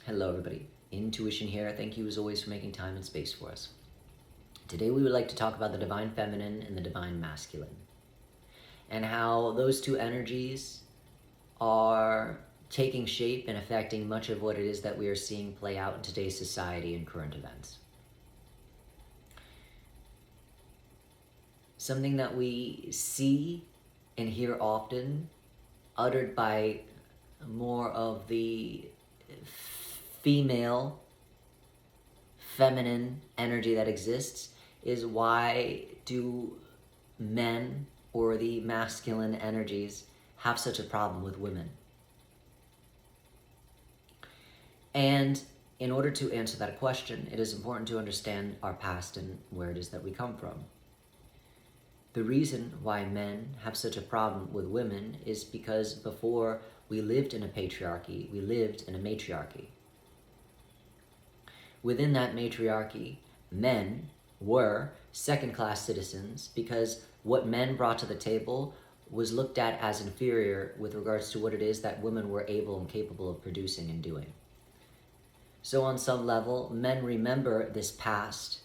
Hello everybody, Intuition here. Thank you as always for making time and space for us. Today we would like to talk about the Divine Feminine and the Divine Masculine, and how those two energies are taking shape and affecting much of what it is that we are seeing play out in today's society and current events. Something that we see and hear often, uttered by more of the female, feminine energy that exists, is why do men or the masculine energies have such a problem with women? And in order to answer that question, it is important to understand our past and where it is that we come from. The reason why men have such a problem with women is because before we lived in a patriarchy, we lived in a matriarchy. Within that matriarchy, men were second-class citizens because what men brought to the table was looked at as inferior with regards to what it is that women were able and capable of producing and doing. So on some level, men remember this past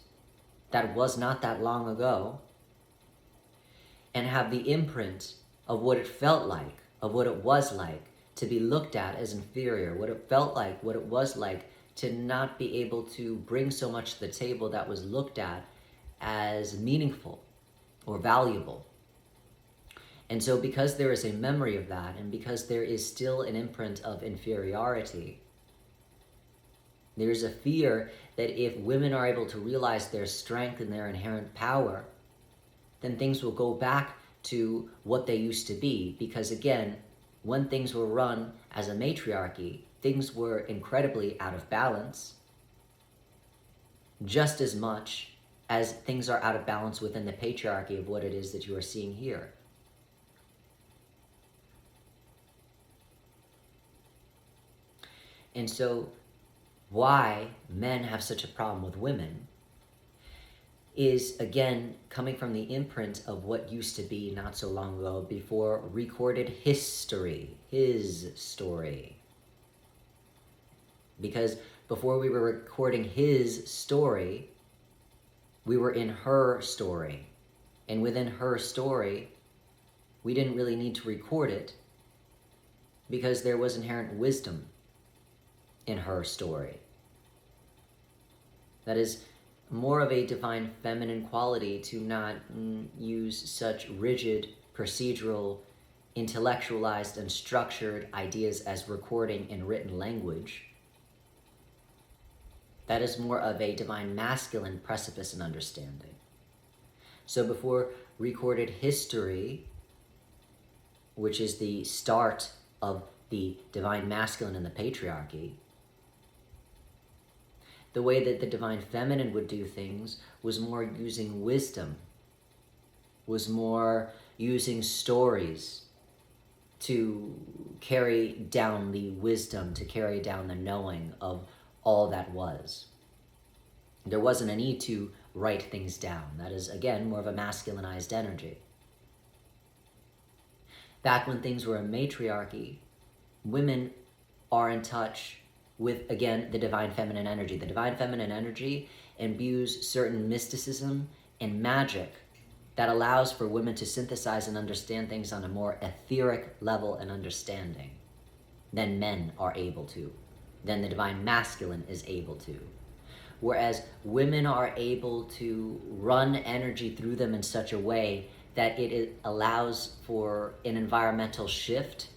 that was not that long ago and have the imprint of what it felt like, of what it was like to be looked at as inferior, what it felt like, what it was like to not be able to bring so much to the table that was looked at as meaningful or valuable. And so because there is a memory of that, and because there is still an imprint of inferiority, there's a fear that if women are able to realize their strength and their inherent power, then things will go back to what they used to be. Because again, when things were run as a matriarchy, things were incredibly out of balance, just as much as things are out of balance within the patriarchy of what it is that you are seeing here. And so why men have such a problem with women is, again, coming from the imprint of what used to be not so long ago before recorded history, his story. Because before we were recording his story, we were in her story. And within her story, we didn't really need to record it because there was inherent wisdom in her story. That is more of a divine feminine quality to not use such rigid, procedural, intellectualized, and structured ideas as recording in written language. That is more of a divine masculine precipice and understanding. So before recorded history, which is the start of the divine masculine and the patriarchy, the way that the divine feminine would do things was more using wisdom, was more using stories to carry down the wisdom, to carry down the knowing of all that was. There wasn't a need to write things down. That is, again, more of a masculinized energy. Back when things were a matriarchy, women are in touch with, again, the divine feminine energy. The divine feminine energy imbues certain mysticism and magic that allows for women to synthesize and understand things on a more etheric level and understanding than men are able to, than the divine masculine is able to. Whereas women are able to run energy through them in such a way that it allows for an environmental shift.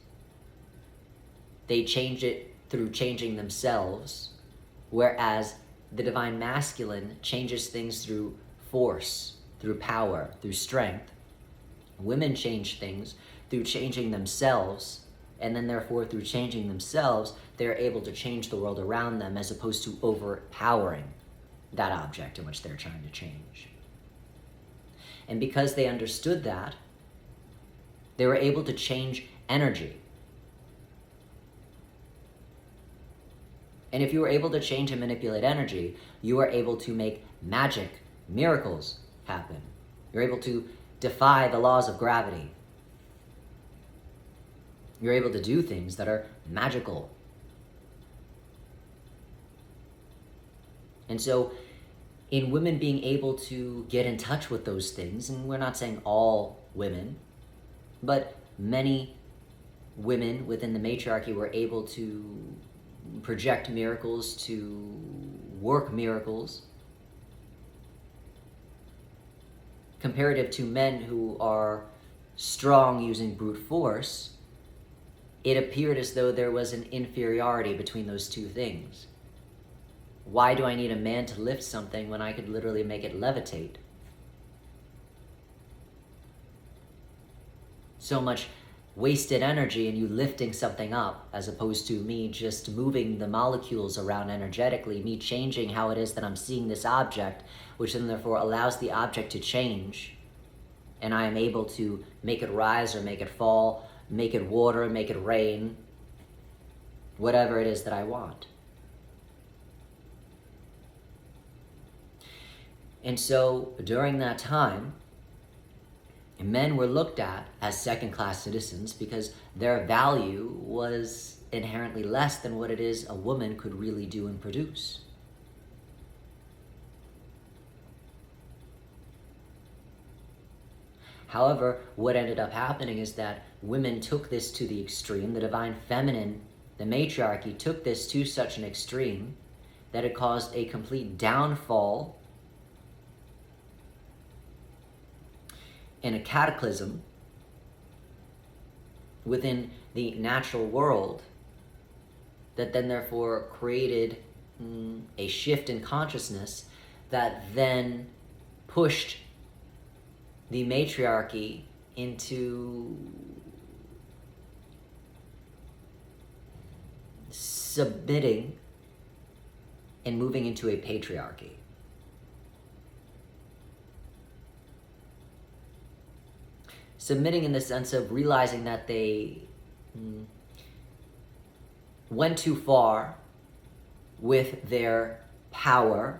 They change it through changing themselves, whereas the divine masculine changes things through force, through power, through strength. Women change things through changing themselves, and then therefore through changing themselves, they're able to change the world around them as opposed to overpowering that object in which they're trying to change. And because they understood that, they were able to change energy. And if you were able to change and manipulate energy, you are able to make magic, miracles happen. You're able to defy the laws of gravity. You're able to do things that are magical. And so in women being able to get in touch with those things, and we're not saying all women, but many women within the matriarchy were able to project miracles, to work miracles, comparative to men who are strong using brute force. It appeared as though there was an inferiority between those two things. Why do I need a man to lift something when I could literally make it levitate? So much wasted energy in you lifting something up, as opposed to me just moving the molecules around energetically, me changing how it is that I'm seeing this object, which then therefore allows the object to change, and I am able to make it rise or make it fall, make it water, make it rain, whatever it is that I want. And so during that time, men were looked at as second-class citizens because their value was inherently less than what it is a woman could really do and produce. However, what ended up happening is that women took this to the extreme. The divine feminine, the matriarchy, took this to such an extreme that it caused a complete downfall and a cataclysm within the natural world that then therefore created a shift in consciousness that then pushed the matriarchy into submitting and moving into a patriarchy. Submitting in the sense of realizing that they went too far with their power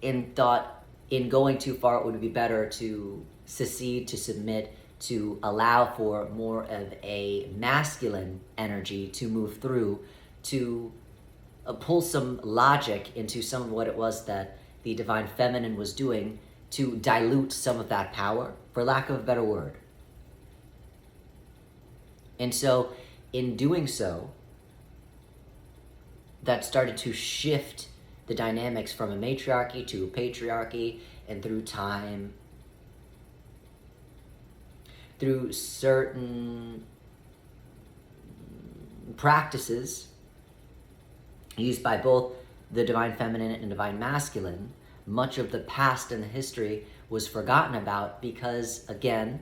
and thought in going too far it would be better to secede, to submit, to allow for more of a masculine energy to move through, to pull some logic into some of what it was that the divine feminine was doing, to dilute some of that power, for lack of a better word. And so, in doing so, that started to shift the dynamics from a matriarchy to a patriarchy, and through time, through certain practices used by both the divine feminine and divine masculine, much of the past and the history was forgotten about because, again,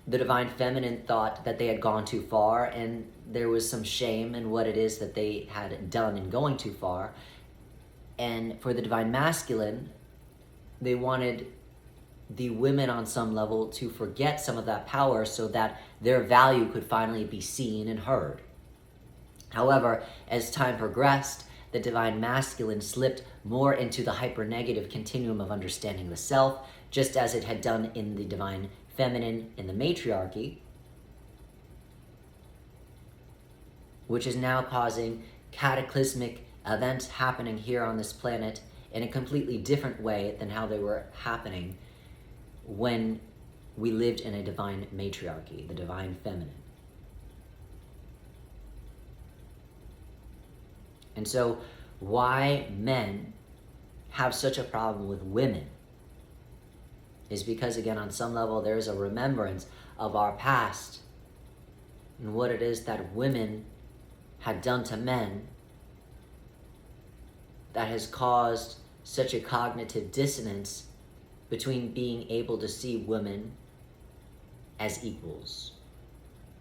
the divine feminine thought that they had gone too far, and there was some shame in what it is that they had done in going too far. And for the divine masculine, they wanted the women on some level to forget some of that power so that their value could finally be seen and heard. However, as time progressed, the divine masculine slipped more into the hyper-negative continuum of understanding the self, just as it had done in the divine feminine in the matriarchy, which is now causing cataclysmic events happening here on this planet in a completely different way than how they were happening when we lived in a divine matriarchy, the divine feminine. And so why men have such a problem with women is because, again, on some level, there's a remembrance of our past and what it is that women had done to men that has caused such a cognitive dissonance between being able to see women as equals.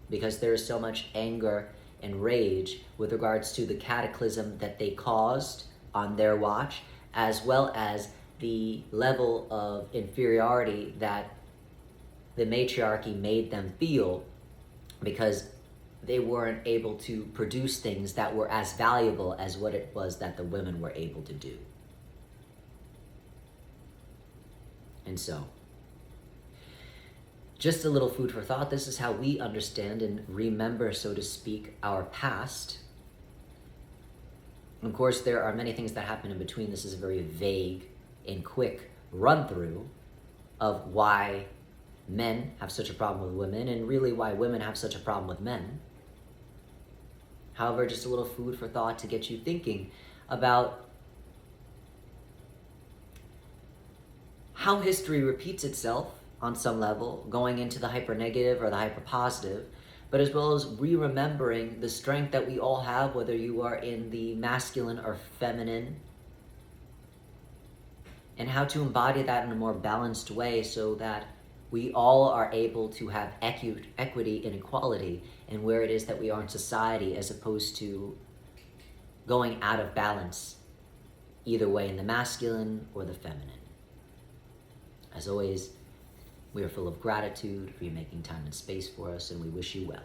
Because there is so much anger and rage with regards to the cataclysm that they caused on their watch, as well as the level of inferiority that the matriarchy made them feel because they weren't able to produce things that were as valuable as what it was that the women were able to do. And so, just a little food for thought. This is how we understand and remember, so to speak, our past. And of course, there are many things that happen in between. This is a very vague and quick run through of why men have such a problem with women and really why women have such a problem with men. However, just a little food for thought to get you thinking about how history repeats itself on some level, going into the hyper-negative or the hyper-positive, but as well as re-remembering the strength that we all have, whether you are in the masculine or feminine, and how to embody that in a more balanced way so that we all are able to have equity and equality in where it is that we are in society, as opposed to going out of balance either way in the masculine or the feminine. As always, we are full of gratitude for you making time and space for us, and we wish you well.